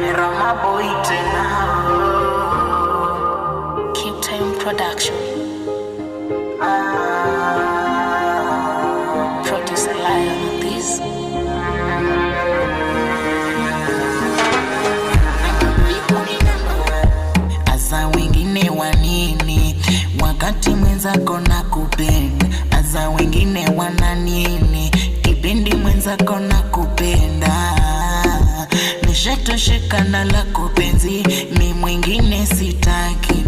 Rama boy tena. Keep Time Production. Producer Lion on this. Asa wengine wanini wakati mwenzako nakupenda? Asa wengine wananini kipindi mwenzako nakupenda? Nishatosheka na lako penzi, mi mwingine sitaki.